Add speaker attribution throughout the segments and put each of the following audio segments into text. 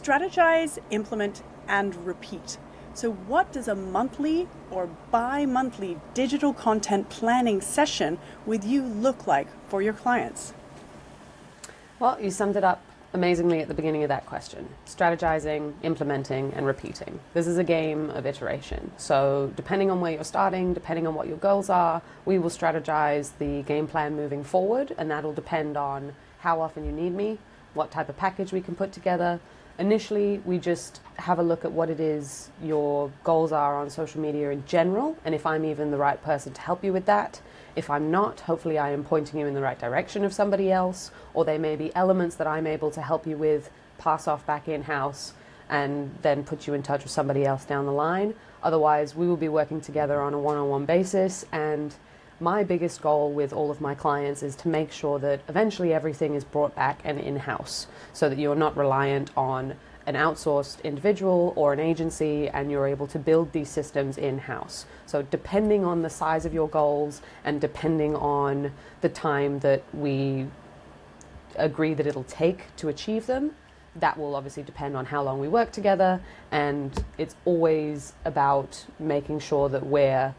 Speaker 1: strategize, implement, and repeat. So what does a monthly or bi-monthly digital content planning session with you look like for your clients?
Speaker 2: Well, you summed it up amazingly at the beginning of that question. Strategizing, implementing, and repeating. This is a game of iteration. So depending on where you're starting, depending on what your goals are, we will strategize the game plan moving forward, and that'll depend on how often you need me, what type of package we can put together. Initially, we just have a look at what it is your goals are on social media in general, and if I'm even the right person to help you with that. If I'm not, hopefully I am pointing you in the right direction of somebody else, or there may be elements that I'm able to help you with, pass off back in-house, and then put you in touch with somebody else down the line. Otherwise, we will be working together on a one-on-one basis, and my biggest goal with all of my clients is to make sure that eventually everything is brought back and in-house, so that you're not reliant on an outsourced individual or an agency, and you're able to build these systems in-house. So depending on the size of your goals and depending on the time that we agree that it'll take to achieve them, that will obviously depend on how long we work together, and it's always about making sure that we're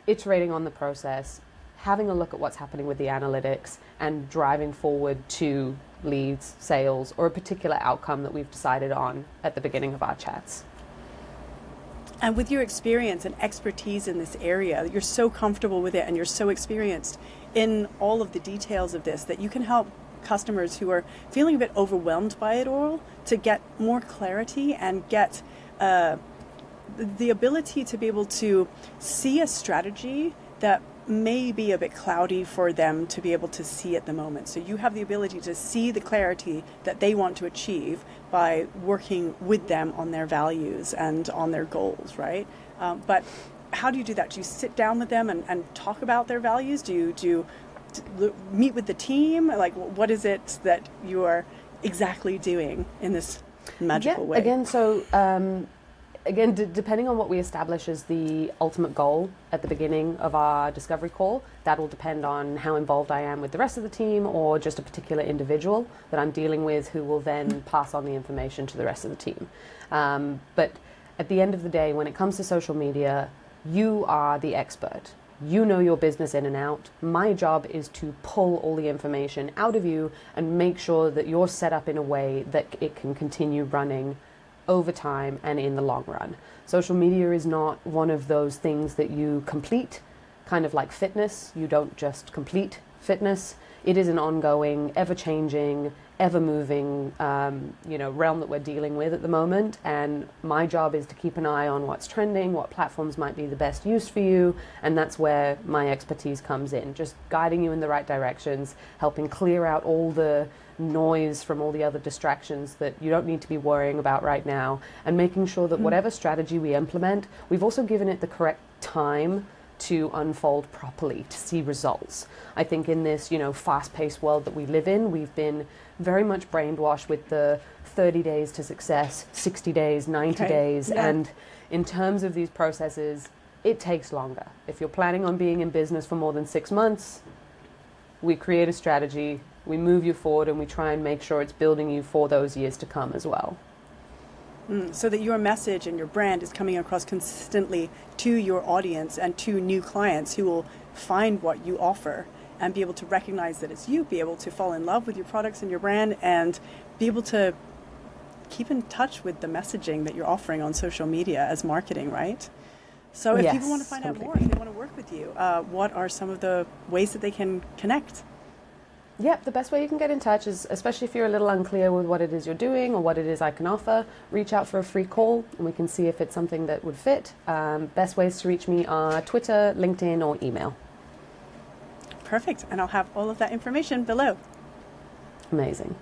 Speaker 2: iterating on the process, having a look at what's happening with the analytics, and driving forward to leads, sales, or a particular outcome that we've decided on at the beginning of our chats.
Speaker 1: And with your experience and expertise in this area, you're so comfortable with it and you're so experienced in all of the details of this that you can help customers who are feeling a bit overwhelmed by it all to get more clarity and get the ability to be able to see a strategy that may be a bit cloudy for them to be able to see at the moment. So you have the ability to see the clarity that they want to achieve by working with them on their values and on their goals, right? But how do you do that? Do you sit down with them and talk about their values? Do you meet with the team? Like, what is it that you are exactly doing in this magical way?
Speaker 2: Again, depending on what we establish as the ultimate goal at the beginning of our discovery call, that will depend on how involved I am with the rest of the team or just a particular individual that I'm dealing with who will then pass on the information to the rest of the team. But at the end of the day, when it comes to social media, you are the expert. You know your business in and out. My job is to pull all the information out of you and make sure that you're set up in a way that it can continue running over time and in the long run. Social media is not one of those things that you complete, kind of like fitness. You don't just complete fitness. It is an ongoing, ever-changing, ever-moving realm that we're dealing with at the moment, and my job is to keep an eye on what's trending, what platforms might be the best use for you, and that's where my expertise comes in, just guiding you in the right directions, helping clear out all the noise from all the other distractions that you don't need to be worrying about right now, and making sure that whatever strategy we implement, we've also given it the correct time to unfold properly, to see results. I think in this, fast-paced world that we live in, we've been very much brainwashed with the 30 days to success, 60 days, 90 days, and in terms of these processes, it takes longer. If you're planning on being in business for more than 6 months, we create a strategy, we move you forward, and we try and make sure it's building you for those years to come as well.
Speaker 1: So that your message and your brand is coming across consistently to your audience and to new clients who will find what you offer and be able to recognize that it's you, be able to fall in love with your products and your brand, and be able to keep in touch with the messaging that you're offering on social media as marketing, right? So if people want to find out more, if they want to work with you, what are some of the ways that they can connect?
Speaker 2: Yep, the best way you can get in touch is, especially if you're a little unclear with what it is you're doing or what it is I can offer, reach out for a free call and we can see if it's something that would fit. Best ways to reach me are Twitter, LinkedIn, or email.
Speaker 1: Perfect. And I'll have all of that information below.
Speaker 2: Amazing.